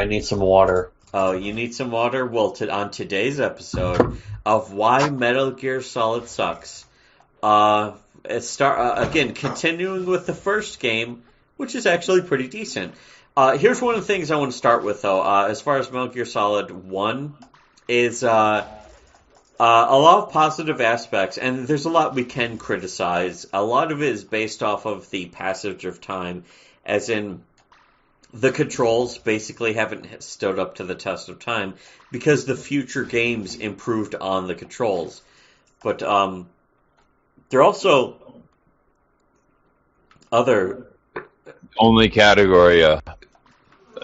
I need some water. Oh, you need some water? Well, on today's episode of Why Metal Gear Solid Sucks, again, continuing with the first game, which is actually pretty decent. Here's one of the things I want to start with, though. As far as Metal Gear Solid 1 is a lot of positive aspects, and there's a lot we can criticize. A lot of it is based off of the passage of time, as in the controls basically haven't stood up to the test of time because the future games improved on the controls. But there are also other... Only category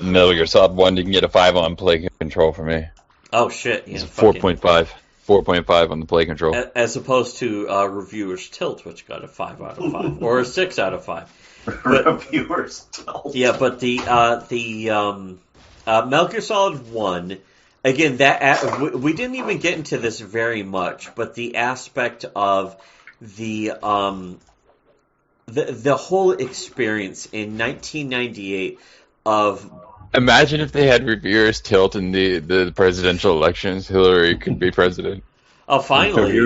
Metal Gear Solid 1 didn't get a 5 on play control for me. Oh, shit. It's 4.5. 4.5 on the play control. As opposed to Reviewers Tilt, which got a 5 out of 5. Or a 6 out of 5. But, Reviewers Tilt. Yeah, but the Metal Gear Solid 1, again, we didn't even get into this very much, but the aspect of the whole experience in 1998 of... Imagine if they had Reviewers Tilt in the presidential elections. Hillary could be president. Oh, finally.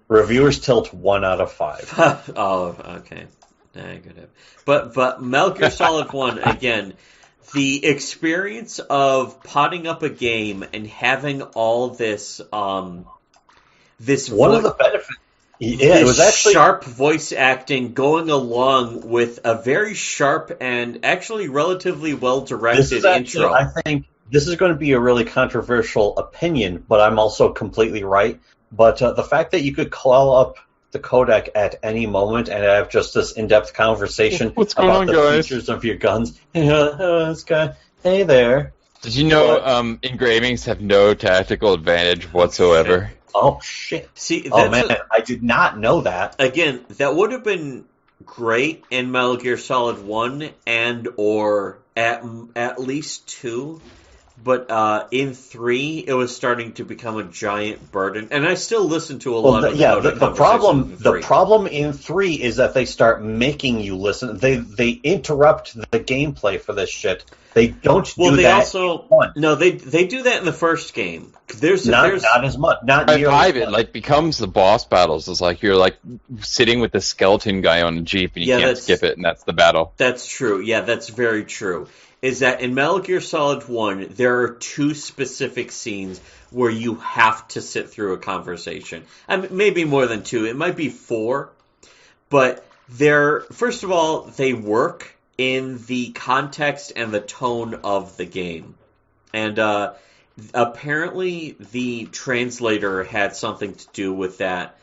Reviewers Tilt 1 out of 5. Oh, okay. Negative. But Metal Gear Solid 1, again, the experience of potting up a game and having all this one of the benefits. Yeah, it was actually sharp voice acting going along with a very sharp and actually relatively well-directed intro. I think this is going to be a really controversial opinion, but I'm also completely right. But the fact that you could call up the codec at any moment and have just this in-depth conversation about the features of your guns. This guy, hey there. Did you know engravings have no tactical advantage whatsoever? Oh, shit. See, I did not know that. Again, that would have been great in Metal Gear Solid 1 and or at least 2. But in 3, it was starting to become a giant burden, and I still listen to a lot of the problem in 3 is that they start making you listen. They interrupt the gameplay for this shit. They don't do that. No, they do that in the first game. There's not as much. Not nearly. It becomes the boss battles. It's like you're like sitting with the skeleton guy on a jeep, and you can't skip it, and that's the battle. That's true. Yeah, that's very true. Is that in Metal Gear Solid 1, there are 2 specific scenes where you have to sit through a conversation. I mean, maybe more than 2. It might be 4. But first of all, they work in the context and the tone of the game. And apparently the translator had something to do with that,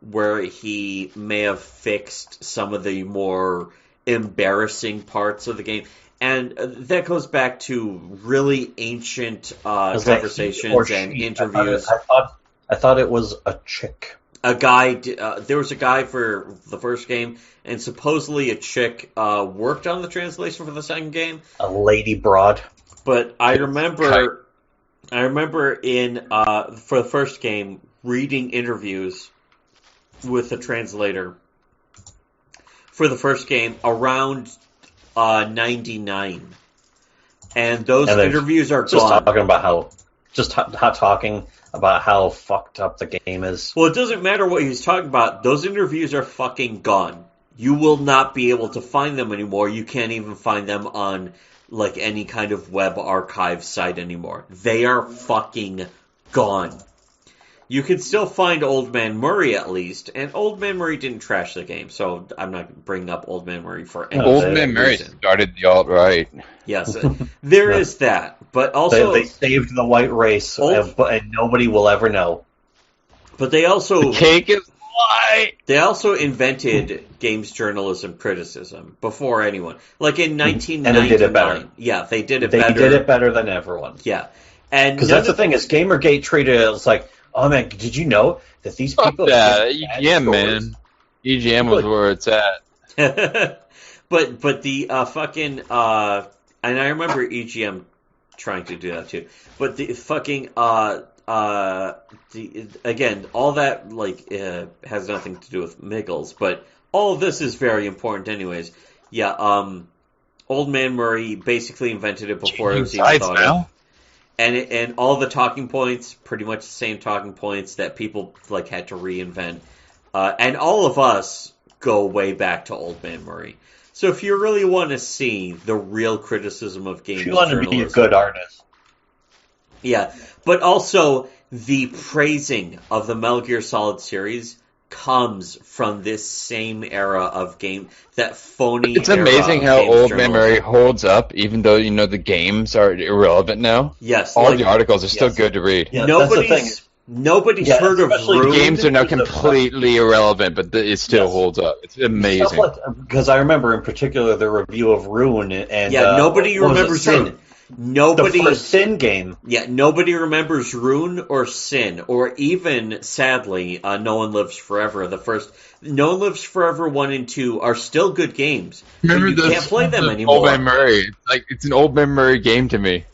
where he may have fixed some of the more embarrassing parts of the game. And that goes back to really ancient conversations and interviews. I thought it was a chick. There was a guy for the first game, and supposedly a chick worked on the translation for the second game. A lady broad. But I remember in for the first game reading interviews with the translator for the first game around 99, and those interviews are gone. Talking about how fucked up the game is. Well, it doesn't matter what he's talking about. Those interviews are fucking gone. You will not be able to find them anymore. You can't even find them on like any kind of web archive site anymore. They are fucking gone. You can still find Old Man Murray at least, and Old Man Murray didn't trash the game, so I'm not bringing up Old Man Murray for any Old Man Murray started the alt-right. Yes, there is that, but also... They saved the white race, and nobody will ever know. But they also... The cake is white! They also invented games journalism criticism before anyone. Like in 1999. And they did it better. Yeah, they did it better. They did it better than everyone. Yeah. Because that's the thing, is Gamergate treated it as like, oh man, did you know that these people... EGM, man. EGM was where it's at. but the fucking... and I remember EGM trying to do that too. But the fucking... again, all that like has nothing to do with Miggles, but all of this is very important anyways. Yeah, Old Man Murray basically invented it before it was even thought of. And all the talking points, pretty much the same talking points that people like had to reinvent. And all of us go way back to Old Man Murray. So if you really want to see the real criticism of games, if you want to be a good artist, yeah, but also the praising of the Metal Gear Solid series comes from this same era of game, that phony. It's amazing how Old Man Murray holds up, even though the games are irrelevant now. Yes, all the articles are still good to read. Yeah, Nobody's heard of Rune. The games are now completely irrelevant, but it still holds up. It's amazing. Because I remember in particular the review of Rune and nobody remembers Rune. The first Sin game. Yeah, nobody remembers Rune or Sin, or even, sadly, No One Lives Forever. No One Lives Forever 1 and 2 are still good games. Remember you can't play them anymore. Old Man Murray. It's an Old Man Murray game to me.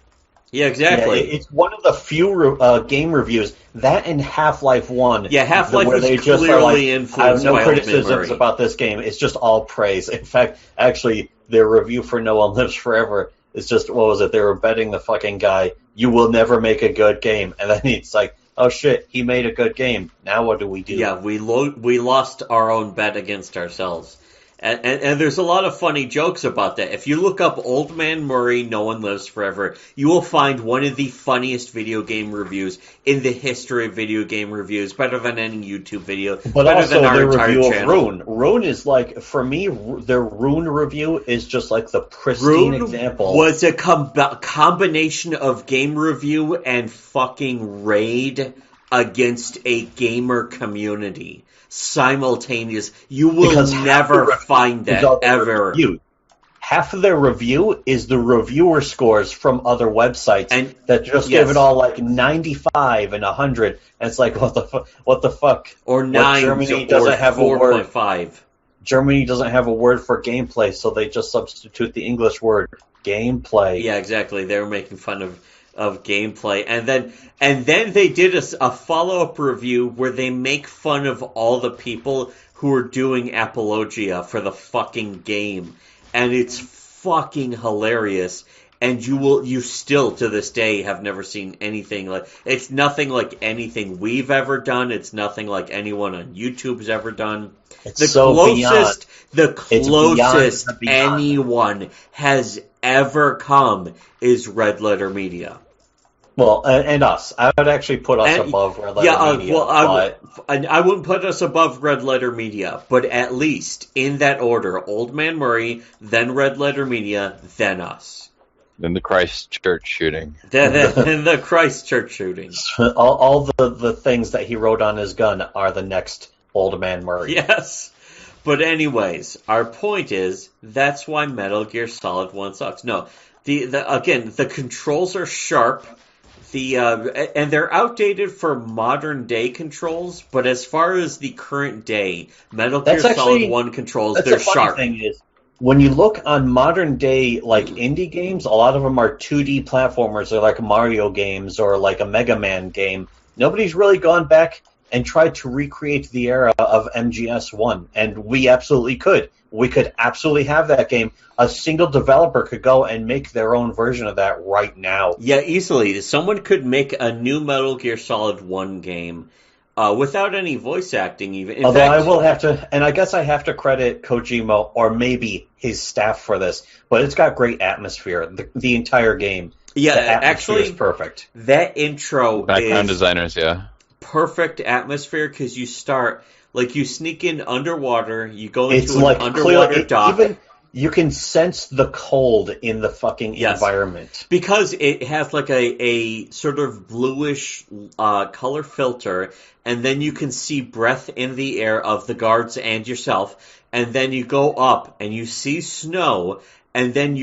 Yeah, exactly. Yeah, it's one of the few game reviews, that and Half-Life 1. Yeah, Half-Life was clearly influenced by no criticisms about this game. It's just all praise. In fact, actually, their review for No One Lives Forever is just, what was it? They were betting the fucking guy, you will never make a good game. And then it's like, oh shit, he made a good game. Now what do we do? Yeah, we lost our own bet against ourselves. And there's a lot of funny jokes about that. If you look up Old Man Murray, No One Lives Forever, you will find one of the funniest video game reviews in the history of video game reviews, better than any YouTube video, but better also than our their entire review channel. of Rune. Rune is like, for me, their Rune review is just like the pristine example. Was a combination of game review and fucking raid against a gamer community. Simultaneous. You will never find that ever. Half of their review is the reviewer scores from other websites that just give it all like 95 and 100, and it's like, what the fuck? Or 9 Germany doesn't have 4.5. Germany doesn't have a word for gameplay, so they just substitute the English word gameplay. Yeah, exactly. They were making fun of gameplay, and then they did a follow-up review where they make fun of all the people who are doing apologia for the fucking game, and it's fucking hilarious. And you still to this day have never seen anything like, it's nothing like anything we've ever done. It's nothing like anyone on YouTube's ever done. The closest anyone has ever come is Red Letter Media. Well, and us. I would actually put us above Red Letter Media. I wouldn't put us above Red Letter Media, but at least in that order: Old Man Murray, then Red Letter Media, then us. Then the Christchurch shooting. Then the Christchurch shooting. All the things that he wrote on his gun are the next Old Man Murray. Yes. But anyways, our point is, that's why Metal Gear Solid 1 sucks. No, the controls are sharp. And they're outdated for modern day controls, but as far as the current day Metal Gear Solid 1 controls, they're sharp. Thing is, when you look on modern day like indie games, a lot of them are 2D platformers, or like Mario games or like a Mega Man game. Nobody's really gone back and tried to recreate the era of MGS1, and we absolutely could. We could absolutely have that game. A single developer could go and make their own version of that right now. Yeah, easily. Someone could make a new Metal Gear Solid 1 game without any voice acting even. Although I will have to, and I guess I have to credit Kojima or maybe his staff for this, but it's got great atmosphere. The entire game. Yeah, the atmosphere actually, is perfect. That intro Background designers, yeah. Perfect atmosphere, because you start, like, you sneak in underwater, you go into an underwater dock. Even you can sense the cold in the fucking environment. Because it has like a sort of bluish color filter, and then you can see breath in the air of the guards and yourself, and then you go up and you see snow, and then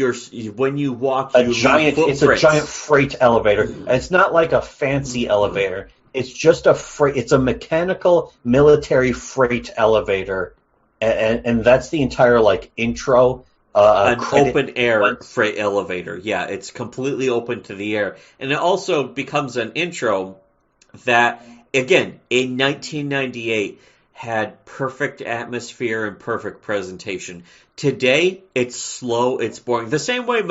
when you walk, it's a giant freight elevator. It's not like a fancy elevator. It's just it's a mechanical military freight elevator, and that's the entire like intro. An open air freight elevator. Yeah, it's completely open to the air, and it also becomes an intro that, again, in 1998, had perfect atmosphere and perfect presentation. Today, it's slow, it's boring. The same way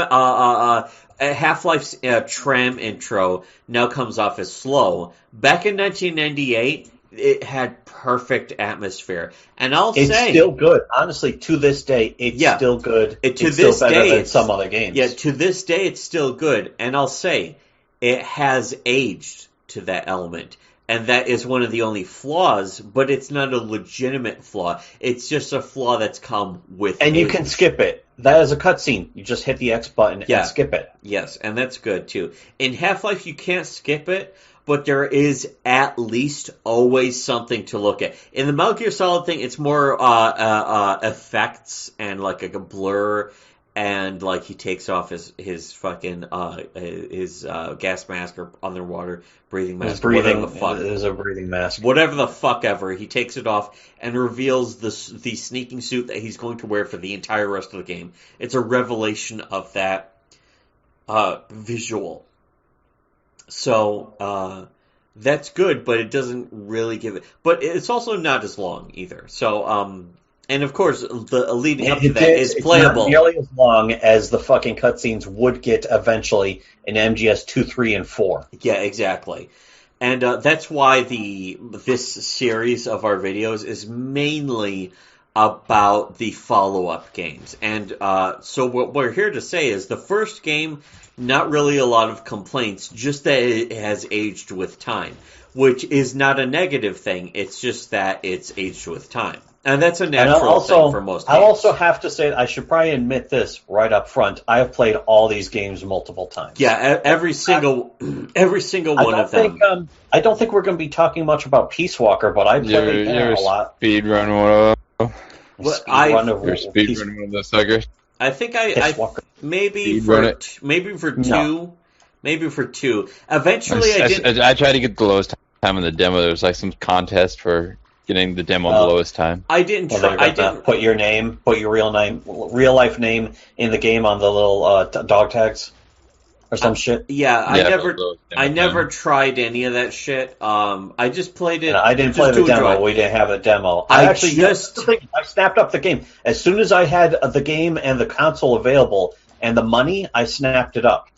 Half-Life's tram intro now comes off as slow. Back in 1998, it had perfect atmosphere. And it's still good. Honestly, to this day, it's still good. It's still better than some other games. Yeah, to this day, it's still good. And I'll say, it has aged to that element. And that is one of the only flaws, but it's not a legitimate flaw. It's just a flaw that's come with And age. you can skip it. That is a cutscene. You just hit the X button and skip it. Yes, and that's good too. In Half-Life, you can't skip it, but there is at least always something to look at. In the Metal Gear Solid thing, it's more effects and like a blur, and like he takes off his fucking his gas mask or underwater breathing mask. Whatever the fuck. It is a breathing mask. Whatever the fuck ever. He takes it off and reveals the sneaking suit that he's going to wear for the entire rest of the game. It's a revelation of that visual. So that's good, but it doesn't really give it. But it's also not as long either. So and of course, the leading up to that is playable. It's not nearly as long as the fucking cutscenes would get eventually in MGS 2, 3, and 4. Yeah, exactly. And that's why this series of our videos is mainly about the follow-up games. And so what we're here to say is the first game, not really a lot of complaints, just that it has aged with time, which is not a negative thing. It's just that it's aged with time. And that's a natural thing for most games. I also have to say, I should probably admit this right up front. I have played all these games multiple times. Yeah, every single one of them. I don't think we're going to be talking much about Peace Walker, but I played a lot. Speedrun one of those suckers. I think maybe for two. Eventually, I tried to get the lowest time in the demo. There was like some contest for getting the demo the lowest time. I didn't try. I didn't put your real life name in the game on the little dog tags or some shit. Yeah, I never tried any of that shit. I just played it. I didn't play the demo. We didn't have a demo. I snapped up the game as soon as I had the game and the console available and the money. I snapped it up.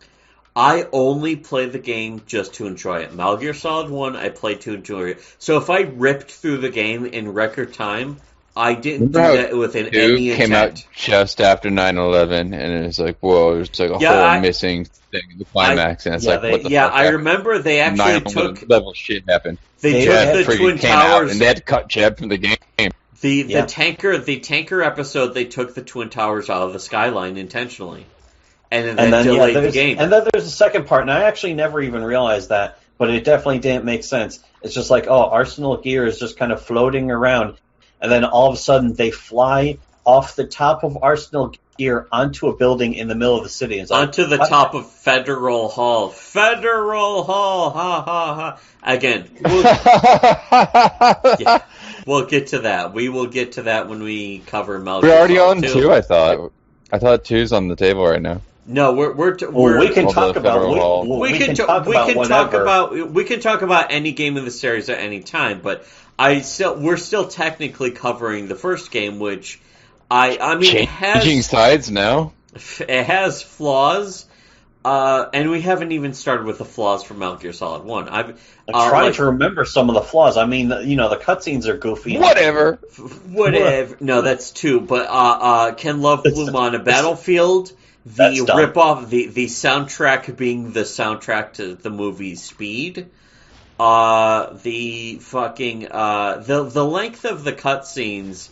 I only play the game just to enjoy it. Metal Gear Solid 1, I played to enjoy it. So if I ripped through the game in record time, I didn't do that with any intent. Came out just after 9/11, and it was like, whoa, there's like a whole missing thing, the climax, and it's what the fuck? Yeah, I remember they actually took... level shit happened. They took the Twin Towers... and they had to cut Jeb from the game. The tanker episode, they took the Twin Towers out of the skyline intentionally. And then delayed the game. And then there's a second part, and I actually never even realized that, but it definitely didn't make sense. It's just like, Arsenal Gear is just kind of floating around, and then all of a sudden they fly off the top of Arsenal Gear onto a building in the middle of the city. It's like, onto the top of Federal Hall. Federal Hall! Ha ha ha! Again, we'll get to that. We will get to that when we cover Metal Gear. We're already on 2, I thought. I thought 2's on the table right now. No, we can talk about we can talk about any game in the series at any time, but we're still technically covering the first game, which I mean changing sides now. It has flaws, and we haven't even started with the flaws from Metal Gear Solid 1. I'm trying to remember some of the flaws. I mean, the cutscenes are goofy. Whatever. No, that's 2. But Ken Love Bloom on a Battlefield. The rip-off, the soundtrack being the soundtrack to the movie Speed. The fucking the length of the cutscenes.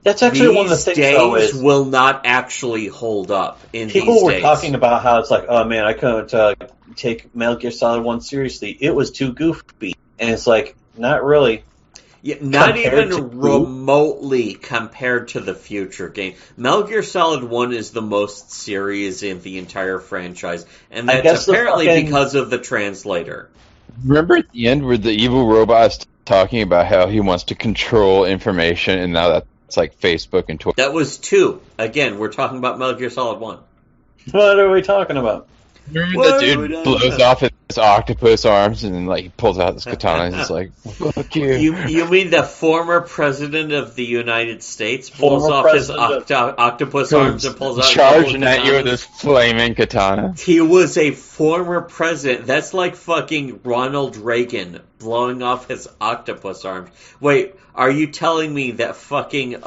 That's actually one of the things. Days will not actually hold up in these days. People were talking about how it's like, oh man, I couldn't take Metal Gear Solid 1 seriously. It was too goofy, and it's like, not really. Yeah, not even remotely compared to the future game. Metal Gear Solid 1 is the most serious in the entire franchise, and that's apparently because of the translator. Remember at the end where the evil robot is talking about how he wants to control information, and now that's like Facebook and Twitter? That was 2. Again, we're talking about Metal Gear Solid 1. What are we talking about? Remember Why the would dude I blows know? off his octopus arms and then like he pulls out this katana and he's like, "Fuck you." You mean the former president of the United States blows Former off his president octopus arms and pulls out a couple charging of at you with katanas? this flaming katana. He was a former president. That's like fucking Ronald Reagan blowing off his octopus arms. Wait, are you telling me that fucking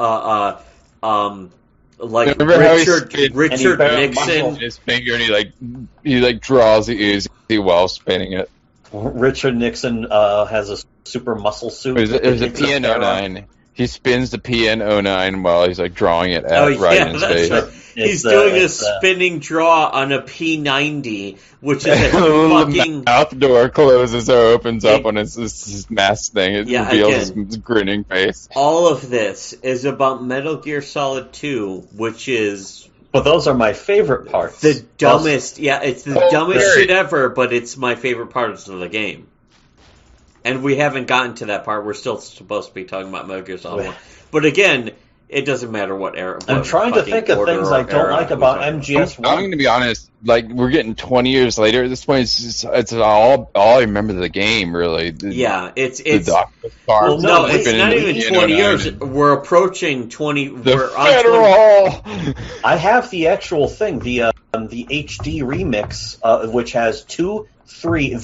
like Remember how he Richard spit Richard any muscle in Nixon? his finger and he draws the Uzi while spinning it. Richard Nixon has a super muscle suit. It was a It's a PN09. He spins the PN09 while he's like drawing it at Oh right yeah, in his that's face. right. He's It's, doing a it's, spinning draw on a P90, which is a the fucking mouth door closes or opens up on his mask thing. It Yeah, reveals again. his grinning face. all of this is about Metal Gear Solid 2, which is But those are my favorite parts. the dumbest. Yeah, it's the Oh, dumbest very. shit ever, but it's my favorite parts of the game. And we haven't gotten to that part. We're still supposed to be talking about Metal Gear Solid 1. But again, it doesn't matter what era. I'm what trying to fucking think of order things or I don't era like we're about talking MGS I'm 1. going to be honest. Like we're getting 20 years later at this point. It's all I remember the game really. Yeah, it's The doctor car. Well, no, it's flipping not into even the 20 years. PN09. We're approaching 20. The We're on 20. federal. I have the actual thing, the HD remix, which has 2, 3,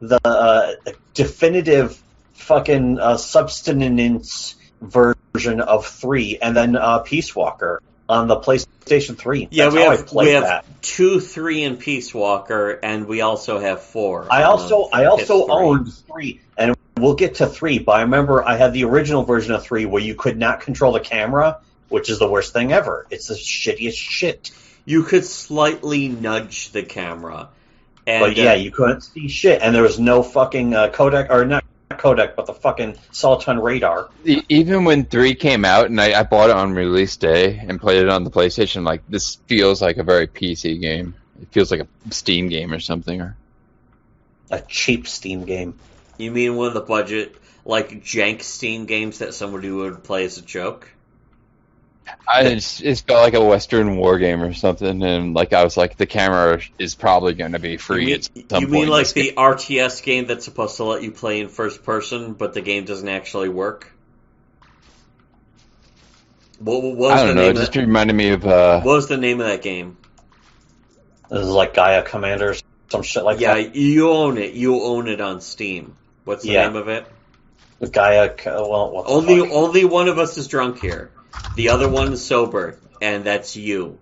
the definitive fucking substance version of 3, and then Peace Walker on the PlayStation 3. Yeah, That's we how I have played that. 2, 3 in Peace Walker, and we also have 4. I also PS3. owned 3, and we'll get to 3. But I remember I had the original version of 3 where you could not control the camera, which is the worst thing ever. It's the shittiest shit. You could slightly nudge the camera, and But yeah, you couldn't see shit, and there was no fucking codec, or not codec, but the fucking Soliton radar. Even when 3 came out, and I bought it on release day and played it on the PlayStation, like this feels like a very PC game. It feels like a Steam game or something. Or A cheap Steam game. You mean one of the budget, like jank Steam games that somebody would play as a joke? it felt like a Western war game or something, and like I was like, the camera is probably going to be free at some You point. mean in like this the game. RTS game that's supposed to let you play in first person, but the game doesn't actually work? What was I the don't know. name It just of, reminded me of. what was the name of that game? This is like Gaia Commander, some shit like Yeah, that. you own it. You own it on Steam. What's the Yeah. name of it? Gaia, well, what the fuck? Only one of us is drunk here. The other one is sober, and that's you.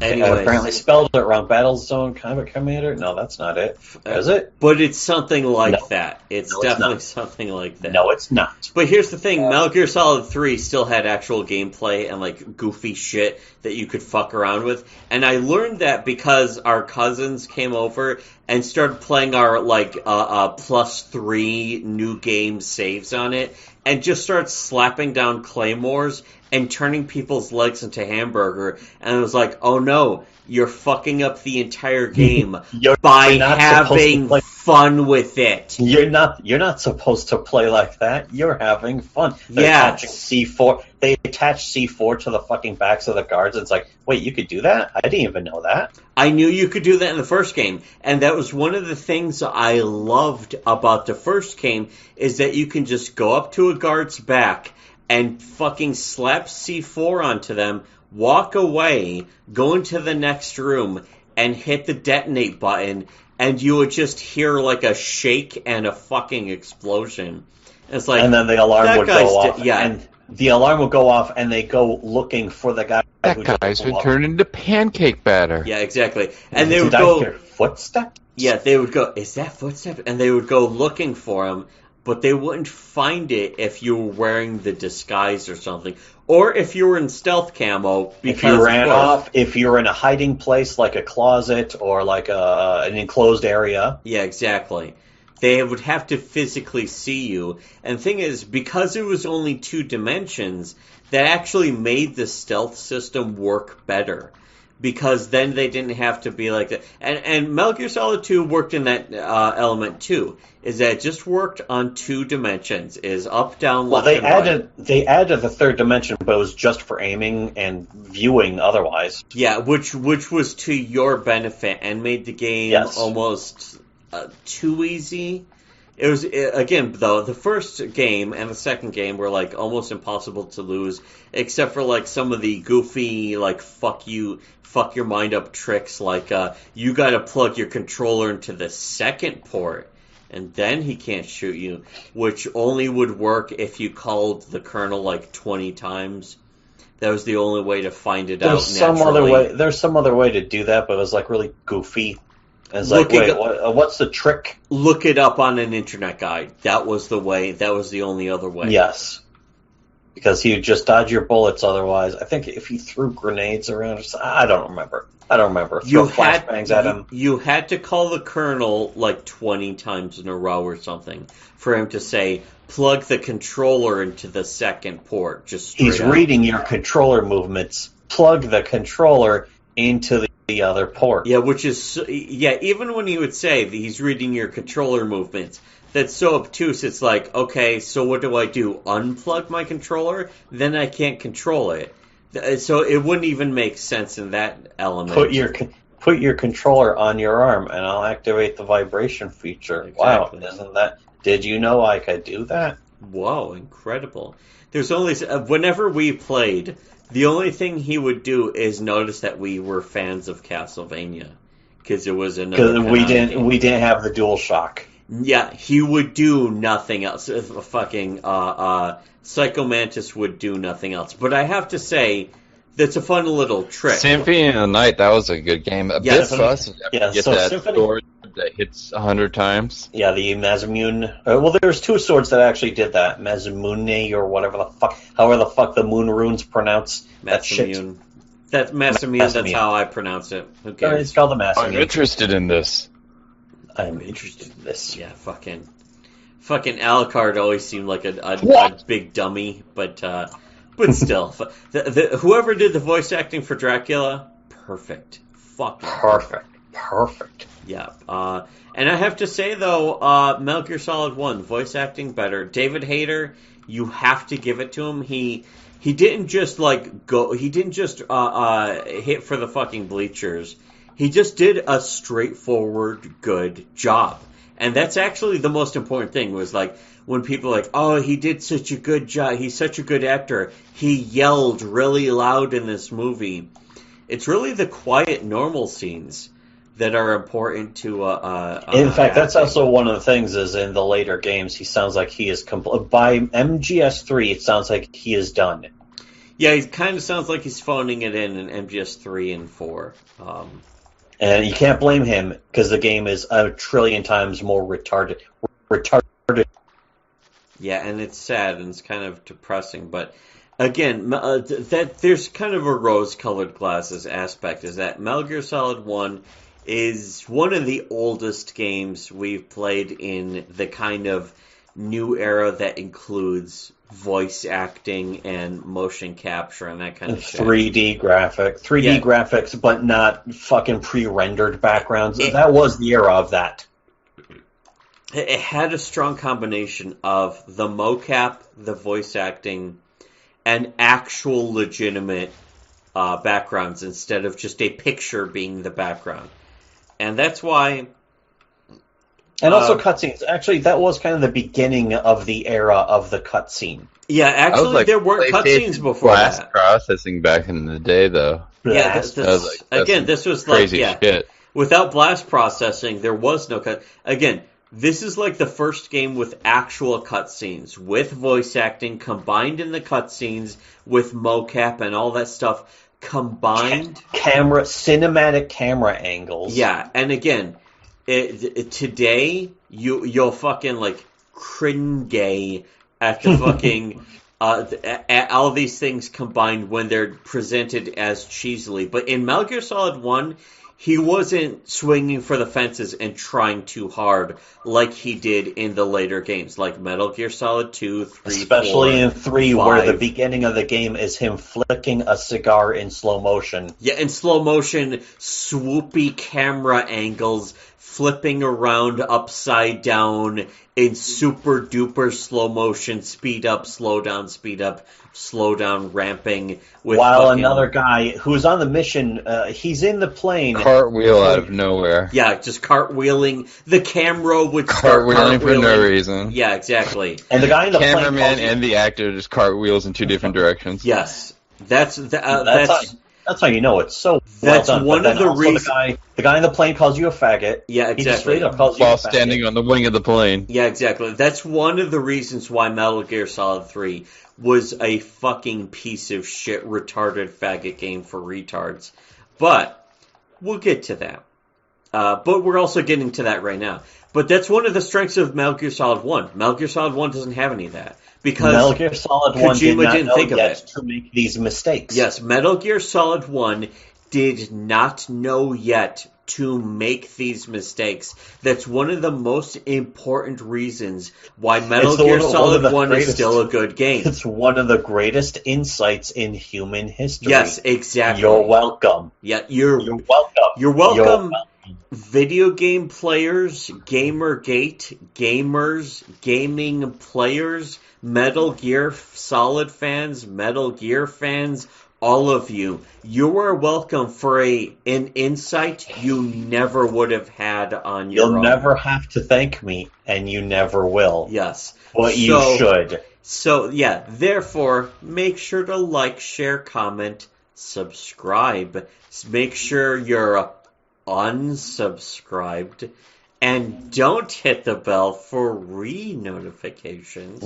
I Anyways, apparently spelled it wrong. Battlezone Commander? No, that's not it. Is it? but it's something like No. that. It's No, it's definitely not. something like that. No, it's not. But here's the thing, Metal Gear Solid 3 still had actual gameplay and like goofy shit that you could fuck around with. And I learned that because our cousins came over and started playing our like +3 new game saves on it and just started slapping down claymores and turning people's legs into hamburger. And it was like, oh no, you're fucking up the entire game You're by not supposed to having play- fun with it. You're not supposed to play like that. You're having fun. They're Yes. attaching C4. They attach C4 to the fucking backs of the guards. And it's like, wait, you could do that? I didn't even know that. I knew you could do that in the first game, and that was one of the things I loved about the first game, is that you can just go up to a guard's back and fucking slap C4 onto them, walk away, go into the next room, and hit the detonate button, and you would just hear like a shake and a fucking explosion. It's like, And then the alarm that would guy's go off. yeah. And the alarm would go off, and they go looking for the guy That who just guy's been blew up. turned into pancake batter. yeah, exactly. And they would Did I go, hear footsteps? yeah, they would go, is that footstep? And they would go looking for him, but they wouldn't find it if you were wearing the disguise or something. Or if you were in stealth camo, because If you ran of course, off, if you're in a hiding place like a closet or like an enclosed area. yeah, exactly. They would have to physically see you. And the thing is, because it was only 2 dimensions, that actually made the stealth system work better. because then they didn't have to be like that. And Metal Gear Solid 2 worked in that element too. Is that it just worked on 2 dimensions? Is up, down, left, and right. They added the 3rd dimension, but it was just for aiming and viewing. Otherwise, Yeah, which was to your benefit and made the game almost too easy. It was, again, though, the first game and the second game were, like, almost impossible to lose, except for, like, some of the goofy, like, fuck your mind up tricks, like, you gotta plug your controller into the second port, and then he can't shoot you, which only would work if you called the colonel, like, 20 times. That was the only way to find it out naturally. There's some other way to do that, but it was, like, really goofy. It's like, what's the trick? Look it up on an internet guide. That was the way. That was the only other way. Yes. Because he would just dodge your bullets otherwise. I think if he threw grenades around, I don't remember. Throw flashbangs at him. You had to call the colonel like 20 times in a row or something for him to say, plug the controller into the second port. He's reading your controller movements. Plug the controller into the other port. Yeah, even when he would say that he's reading your controller movements, that's so obtuse. It's like, okay, so what do I do? Unplug my controller? Then I can't control it. So it wouldn't even make sense in that element. Put your controller on your arm, and I'll activate the vibration feature. Exactly. Wow, did you know I could do that? Whoa, incredible. There's only, whenever we played, the only thing he would do is notice that we were fans of Castlevania, because it was another. Because we didn't have the DualShock. Yeah, he would do nothing else. Psycho Mantis would do nothing else. But I have to say, that's a fun little trick. Symphony of the Night, that was a good game. A bit fussy. Get that sword that hits 100 times. Yeah, the Masamune. Well, there's 2 swords that actually did that. Masamune, or however the fuck the moon runes pronounce that shit. That's Masamune, that's how I pronounce it. Who cares? It's called the Masamune. I'm interested in this. Yeah, fucking Alucard always seemed like a big dummy, but still, whoever did the voice acting for Dracula, perfect, fucking perfect. Yeah, and I have to say though, Metal Gear Solid 1 voice acting better. David Hayter, you have to give it to him. He didn't just hit for the fucking bleachers. He just did a straightforward, good job. And that's actually the most important thing, was like, when people are like, oh, he did such a good job, he's such a good actor, he yelled really loud in this movie. It's really the quiet, normal scenes that are important to in fact, that's also one of the things, is in the later games, he sounds like he is by MGS3, it sounds like he is done. Yeah, he kind of sounds like he's phoning it in MGS3 and 4. And you can't blame him, because the game is a trillion times more retarded. Yeah, and it's sad and it's kind of depressing. But again, that there's kind of a rose-colored glasses aspect. Is that Metal Gear Solid 1 is one of the oldest games we've played in the kind of new era that includes voice acting and motion capture and that kind of shit. 3D graphics, but not fucking pre-rendered backgrounds. That was the era of that. It had a strong combination of the mocap, the voice acting, and actual legitimate backgrounds instead of just a picture being the background. And that's why... And also cutscenes. Actually, that was kind of the beginning of the era of the cutscene. Yeah, actually, there weren't cutscenes before blast that. Processing back in the day, though. Yeah, this was crazy shit. Without blast processing, there was no cut. Again, this is like the first game with actual cutscenes, with voice acting combined in the cutscenes, with mocap and all that stuff combined. Cinematic camera angles. Yeah, and again... today, you'll fucking, like, cringe at the fucking, at all these things combined when they're presented as cheesily. But in Metal Gear Solid 1, he wasn't swinging for the fences and trying too hard like he did in the later games, like Metal Gear Solid 2, 3, Especially 4, in 3, 5. where the beginning of the game is him flicking a cigar in slow motion. Yeah, in slow motion, swoopy camera angles, flipping around upside down in super duper slow motion, speed up, slow down, ramping. With While another guy who's on the mission, he's in the plane. Cartwheel out of nowhere. Yeah, just cartwheeling. The camera would start Cartwheeling for no reason. Yeah, exactly. And the guy in the plane Cameraman and the actor just cartwheels in two different directions. Yes, that's how you know it's so that's well done. one of the reasons. The guy in the plane calls you a faggot. Yeah, He just exactly. straight up calls you a While faggot. standing on the wing of the plane. Yeah, exactly. That's one of the reasons why Metal Gear Solid 3 was a fucking piece of shit, retarded faggot game for retards. But we'll get to that. But we're also getting to that right now. But that's one of the strengths of Metal Gear Solid 1. Metal Gear Solid 1 doesn't have any of that. Because Metal Gear Solid 1 did Kojima not didn't know think of yet it. to make these mistakes. Yes, Metal Gear Solid 1 did not know yet to make these mistakes. That's one of the most important reasons why Metal Gear Solid 1 is still a good game. It's one of the greatest insights in human history. Yes, exactly. You're welcome. Yeah, you're welcome. You're welcome. Video game players, Gamergate, gamers, gaming players, Metal Gear Solid fans, Metal Gear fans, all of you. You are welcome for an insight you never would have had on your own. You'll never have to thank me, and you never will. Yes. But you should. So, yeah, therefore, make sure to like, share, comment, subscribe. Make sure you're unsubscribed. And don't hit the bell for notifications.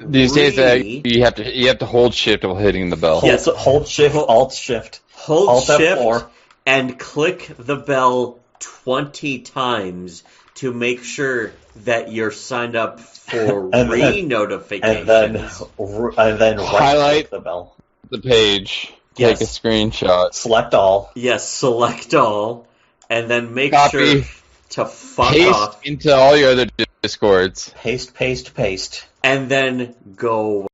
These days, you have to hold shift while hitting the bell. Yes. Hold shift, alt shift. Hold shift F4. and click the bell 20 times to make sure that you're signed up for notifications. And then highlight the bell. The page. Yes. Take a screenshot. Select all. Yes, select all. And then make Copy. sure to fuck Paste off. into all your other Discords. Paste. And then go